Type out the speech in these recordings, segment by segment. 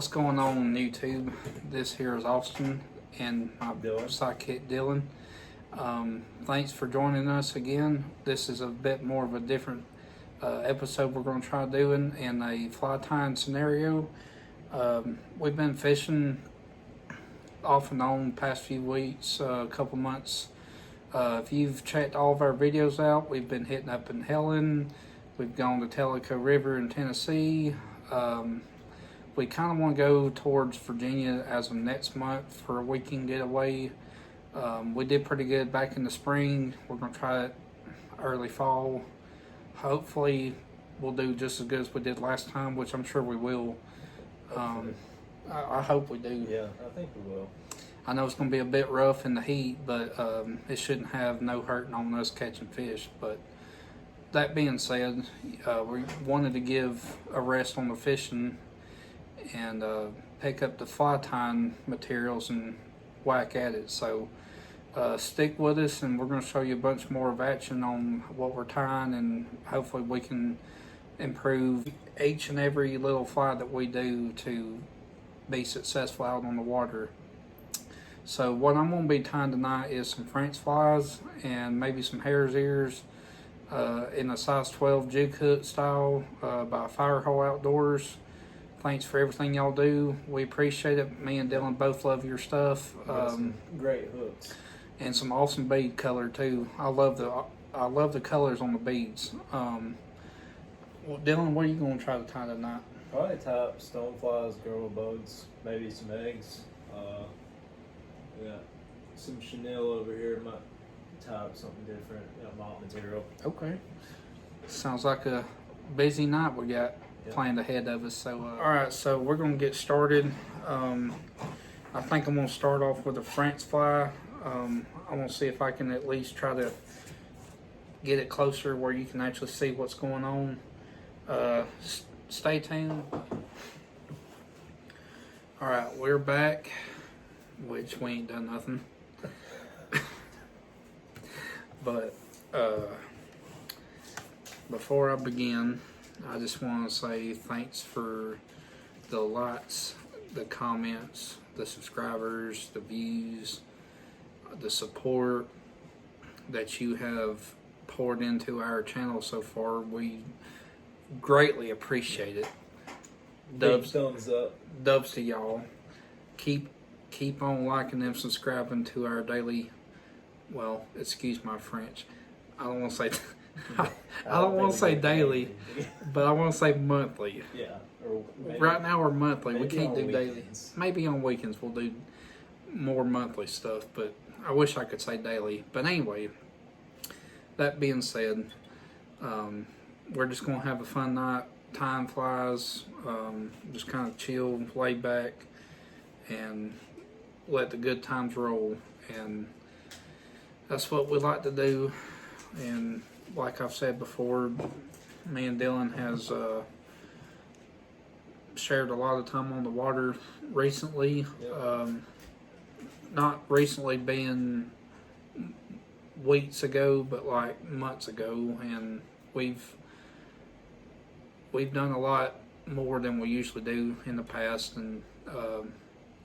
What's going on YouTube? This here is Austin and my Dylan. sidekick Dylan. Thanks for joining us again. This is a bit more of a different episode we're going to try doing in a fly tying scenario. We've been fishing off and on past few weeks, a couple months. If you've checked all of our videos out, we've been hitting up in Helen. We've gone to Tellico River in Tennessee. We kind of want to go towards Virginia as of next month for a weekend getaway. We did pretty good back in the spring. We're going to try it early fall. Hopefully we'll do just as good as we did last time, which I'm sure we will. I hope we do. Yeah, I think we will. I know it's going to be a bit rough in the heat, but it shouldn't have no hurting on us catching fish. But that being said, we wanted to give a rest on the fishing and pick up the fly tying materials and whack at it. So stick with us, and we're going to show you a bunch more of action on what we're tying, and hopefully we can improve each and every little fly that we do to be successful out on the water. So what I'm going to be tying tonight is some French flies and maybe some hare's ears in a size 12 jig hook style by Firehole Outdoors. Thanks for everything y'all do. We appreciate it. Me and Dylan both love your stuff. Some great hooks. And some awesome bead color too. I love the colors on the beads. Well, Dylan, what are you going to try to tie tonight? Probably tie up stoneflies, girl bugs, maybe some eggs. We got some chenille over here. Might tie up something different, mock material. Okay. Sounds like a busy night we got planned ahead of us. So, all right, so we're gonna get started. I think I'm gonna start off with a French fly. I'm gonna see if I can at least try to get it closer where you can actually see what's going on. Stay tuned. All right, we're back, which we ain't done nothing. But before I begin, I just want to say thanks for the likes, the comments, the subscribers, the views, the support that you have poured into our channel so far. We greatly appreciate it. Big thumbs up. Dubs to y'all. Keep on liking and subscribing to our daily, well, excuse my French. I don't want to say I don't want to say daily, but I want to say monthly. Yeah. Or right now we're monthly. We can't do daily. weekends. Maybe on weekends we'll do more monthly stuff, but I wish I could say daily. But anyway, that being said, we're just going to have a fun night tying flies, just kind of chill, lay back, and let the good times roll. And that's what we like to do. And like I've said before, me and Dylan has shared a lot of time on the water recently. Yep. Not recently being weeks ago, but like months ago, and we've done a lot more than we usually do in the past, and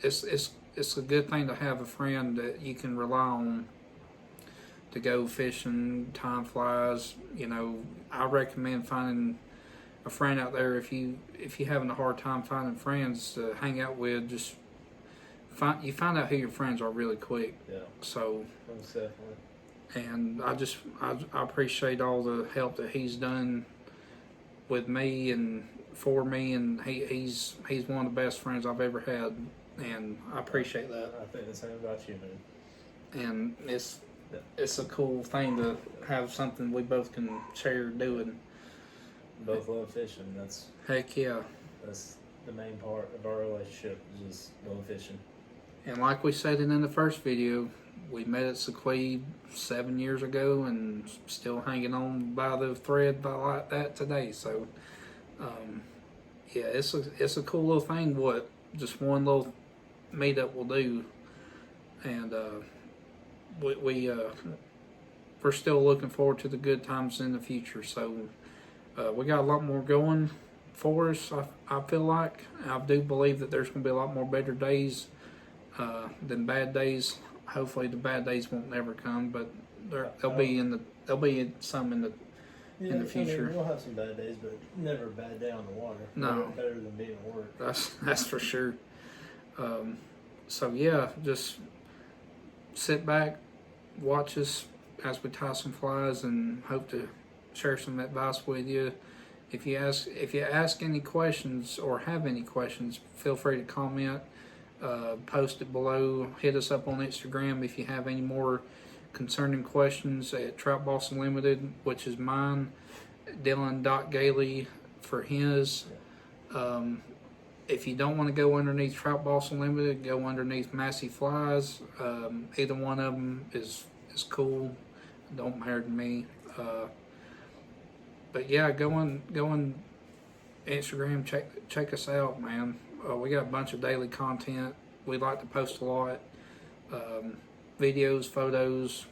it's a good thing to have a friend that you can rely on to go fishing, tying flies. You know, I recommend finding a friend out there if you having a hard time finding friends to hang out with. Just find out who your friends are really quick. Yeah. So Most definitely. and I appreciate all the help that he's done with me and for me, and he's one of the best friends I've ever had, and I appreciate that. I think the same about you, man. And it's a cool thing to have something we both can share doing. Both love fishing. Heck yeah. That's the main part of our relationship, is just going fishing. And like we said in the first video, we met at Sequoia 7 years ago and still hanging on by the thread like that today. So yeah, it's a cool little thing what just one little meetup will do. And we're still looking forward to the good times in the future. So we got a lot more going. for us. I feel like I do believe that there's going to be a lot more better days than bad days. Hopefully, the bad days won't never come, but they'll be some in the future. I mean, we'll have some bad days, but never a bad day on the water. No. Better than being at work. That's for sure. So yeah, just sit back, watch us as we tie some flies, and hope to share some advice with you. If you ask any questions or have any questions, feel free to comment, post it below, hit us up on Instagram if you have any more concerning questions at Trout Boss Unlimited, which is mine, Dylan.Gailey for his. If you don't want to go underneath Trout Boss Unlimited, go underneath Massey Flies. Either one of them is cool. Don't matter to me. But yeah, go on Instagram. Check us out, man. We got a bunch of daily content. We like to post a lot. Videos, photos,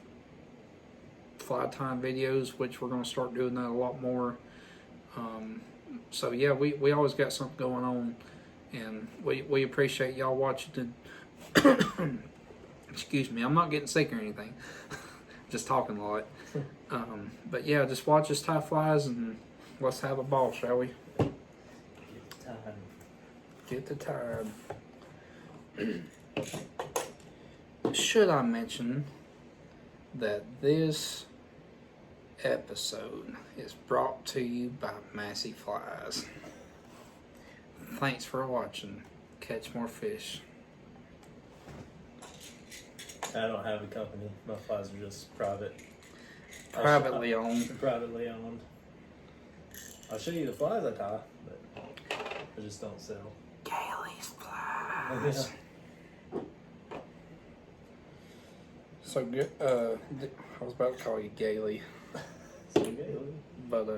fly time videos, which we're going to start doing that a lot more. So yeah, we always got something going on, and we appreciate y'all watching. Excuse me, I'm not getting sick or anything. Just talking a lot. But yeah, just watch us tie flies and let's have a ball, shall we? Get the time. Should I mention that this episode is brought to you by Massey Flies. Thanks for watching. Catch more fish. I don't have a company. My flies are just private. Privately owned. Privately owned. I'll show you the flies I tie, but I just don't sell. Gailey's Flies. So good. I was about to call you Gailey, but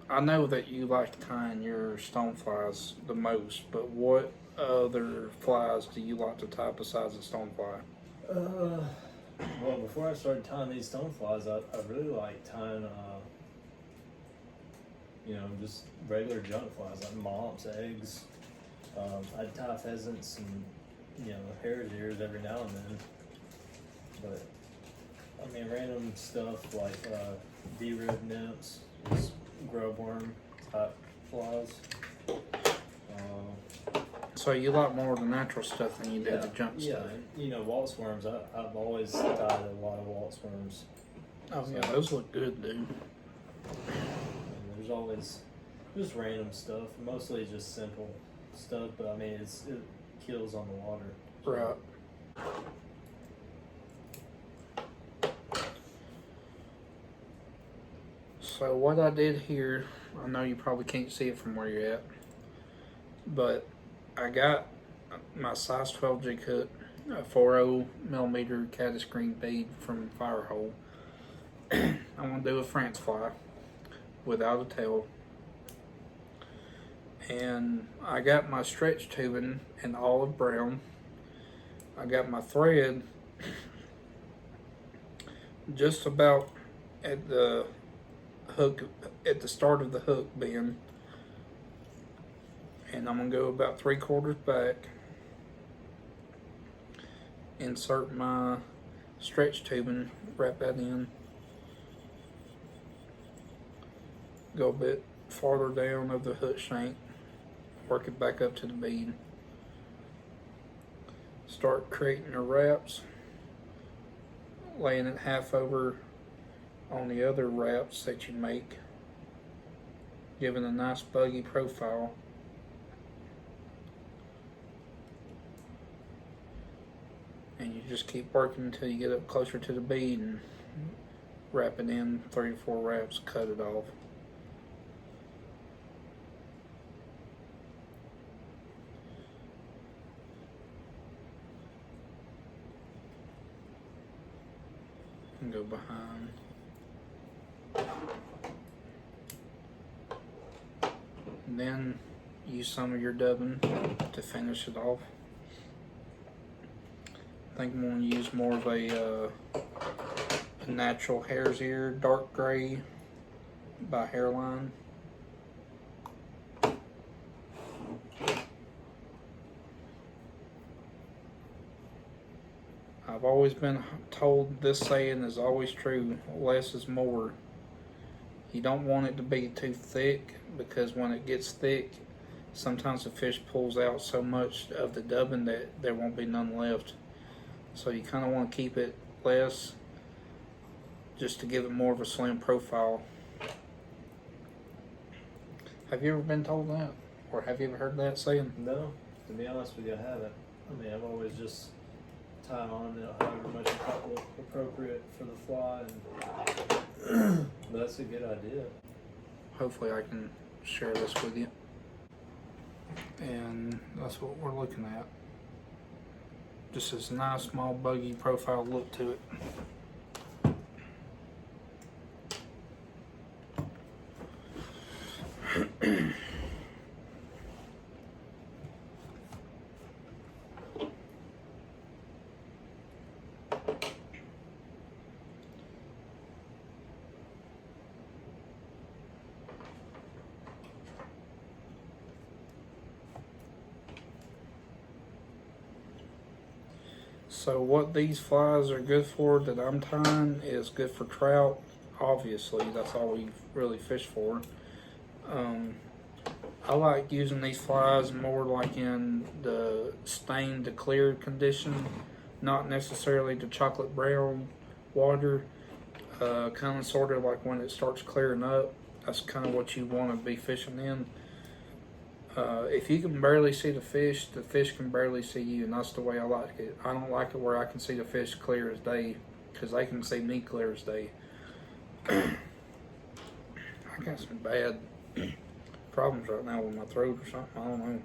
I know that you like tying your stone flies the most. But what other flies do you like to tie besides the stone fly? Well, before I started tying these stone flies, I really like tying, just regular junk flies like mops, eggs. I'd tie pheasants and hare's ears every now and then. But I mean, random stuff like D-rib nymphs, just grub worm type flies. So you like more of the natural stuff than you do the junk stuff. Yeah, waltz worms. I've always tied a lot of waltz worms. Oh yeah, those look good, dude. And there's always just random stuff. Mostly just simple stuff, but I mean, it kills on the water. Right. So what I did here, I know you probably can't see it from where you're at, but I got my size 12 jig hook, a 40 millimeter caddis green bead from Firehole. I'm gonna do a France fly without a tail, and I got my stretch tubing in olive brown. I got my thread just about at the hook, at the start of the hook bend, and I'm gonna go about 3/4 back, insert my stretch tubing, wrap that in, go a bit farther down of the hook shank, work it back up to the bead, start creating the wraps, laying it half over on the other wraps that you make, giving a nice buggy profile. And you just keep working until you get up closer to the bead and wrap it in 3 or 4 wraps, cut it off. And go behind. And then use some of your dubbing to finish it off. I think I'm going to use more of a natural hare's ear, dark gray by Hairline. I've always been told this saying is always true: less is more. You don't want it to be too thick, because when it gets thick, sometimes the fish pulls out so much of the dubbing that there won't be none left. So you kind of want to keep it less, just to give it more of a slim profile. Have you ever been told that? Or have you ever heard that saying? No, to be honest with you, I haven't. I mean, I've always just tied on however much appropriate for the fly, and but that's a good idea. Hopefully I can share this with you. And that's what we're looking at. Just this nice small buggy profile look to it. So what these flies are good for that I'm tying is good for trout. Obviously, that's all we really fish for. I like using these flies more like in the stained to clear condition, not necessarily the chocolate brown water. Kind of sort of like when it starts clearing up, that's kind of what you want to be fishing in. If you can barely see the fish can barely see you, and that's the way I like it. I don't like it where I can see the fish clear as day, because they can see me clear as day. I got some bad problems right now with my throat or something. I don't know.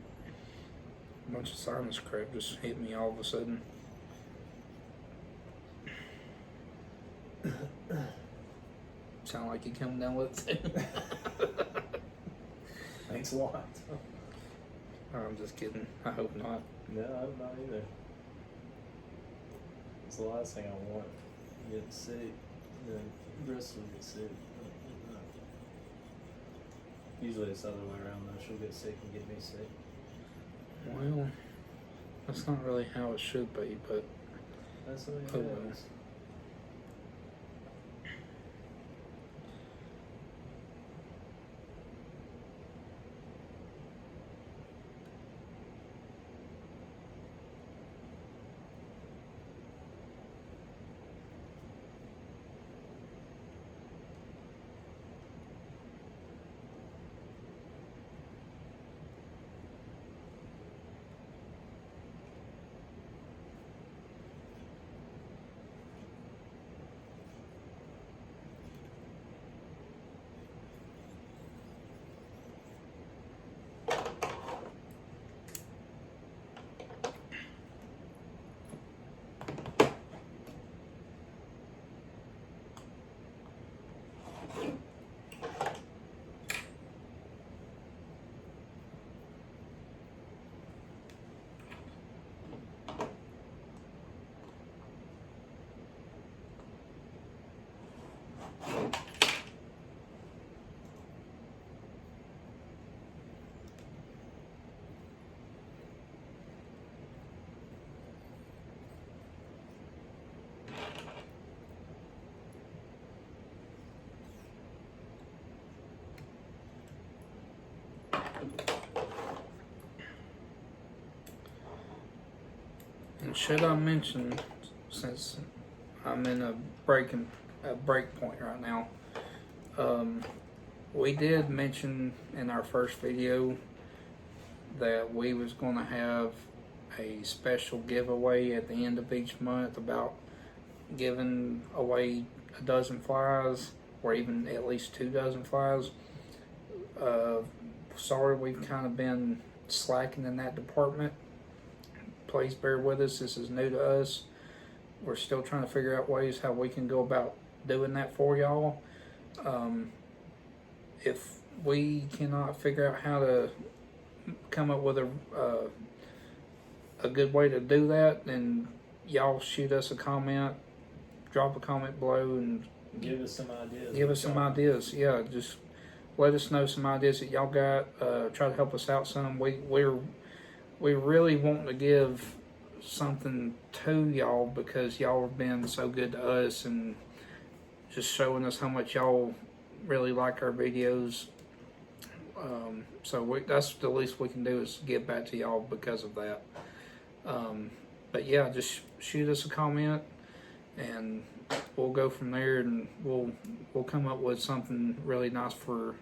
A bunch of sinus crap just hit me all of a sudden. Sound like you coming down with it? Thanks a lot. I'm just kidding. I hope not. No, I'm not either. It's the last thing I want. Get sick, and then Bristol get sick. Usually it's the other way around though. She'll get sick and get me sick. Well, that's not really how it should be, but That's the way it oh well. is. And should I mention, since I'm in a break point right now, we did mention in our first video that we was going to have a special giveaway at the end of each month about giving away a dozen flies, or even at least 2 dozen flies. Sorry, we've kind of been slacking in that department. Please bear with us. This is new to us. We're still trying to figure out ways how we can go about doing that for y'all. If we cannot figure out how to come up with a good way to do that, then y'all shoot us a comment, drop a comment below, and Give us some ideas. give us some ideas. Yeah, just let us know some ideas that y'all got. Try to help us out some. We really want to give something to y'all because y'all have been so good to us and just showing us how much y'all really like our videos. So that's the least we can do is give back to y'all because of that. But yeah, just shoot us a comment and we'll go from there, and we'll come up with something really nice for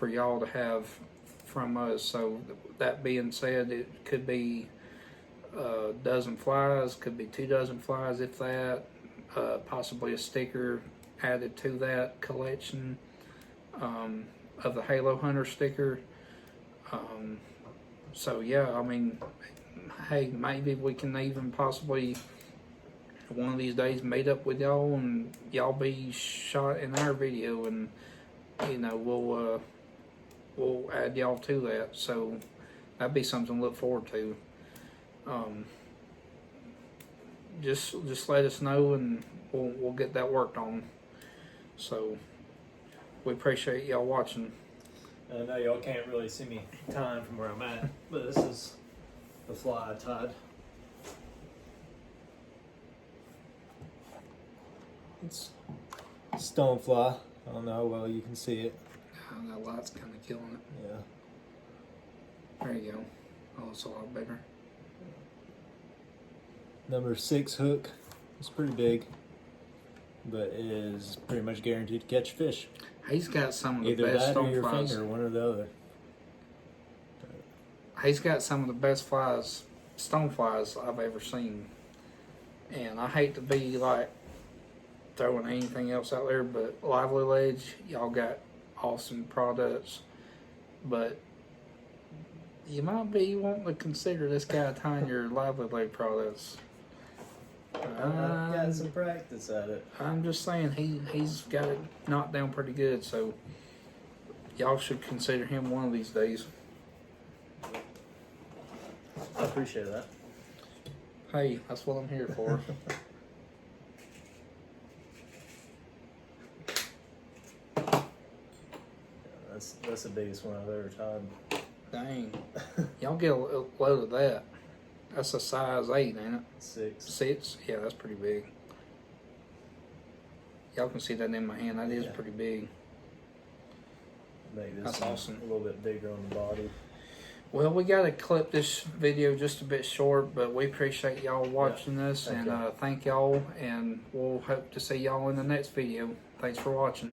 y'all to have from us. So that being said, it could be a dozen flies, could be 2 dozen flies, if that, possibly a sticker added to that collection of the Halo Hunter sticker. So yeah, I mean, hey, maybe we can even possibly one of these days meet up with y'all and y'all be shot in our video, and you know we'll add y'all to that. So that'd be something to look forward to. Just let us know and we'll get that worked on. So we appreciate y'all watching. I know y'all can't really see me tying from where I'm at, but this is the fly I tied. It's stonefly. I don't know how well you can see it. Oh, that light's kind of killing it. Yeah. There you go. Oh, it's a lot better. Number 6 hook. It's pretty big, but it is pretty much guaranteed to catch fish. He's got some of the Either best that or your stoneflies. finger, one or the other. He's got some of the best stoneflies I've ever seen. And I hate to be like throwing anything else out there, but Lively Ledge, y'all got awesome products. But you might be wanting to consider this guy tying your Lively Ledge products. I've got some practice at it. I'm just saying he's got it knocked down pretty good, so y'all should consider him one of these days. I appreciate that. Hey, that's what I'm here for. That's the biggest one I've ever tied. Dang. Y'all get a load of that. That's a size 8, ain't it? 6. 6? Yeah, that's pretty big. Y'all can see that in my hand. That is Yeah. pretty big. Make this That's one awesome. a little bit bigger on the body. Well, we got to clip this video just a bit short, but we appreciate y'all watching this, and Okay. thank y'all, and we'll hope to see y'all in the next video. Thanks for watching.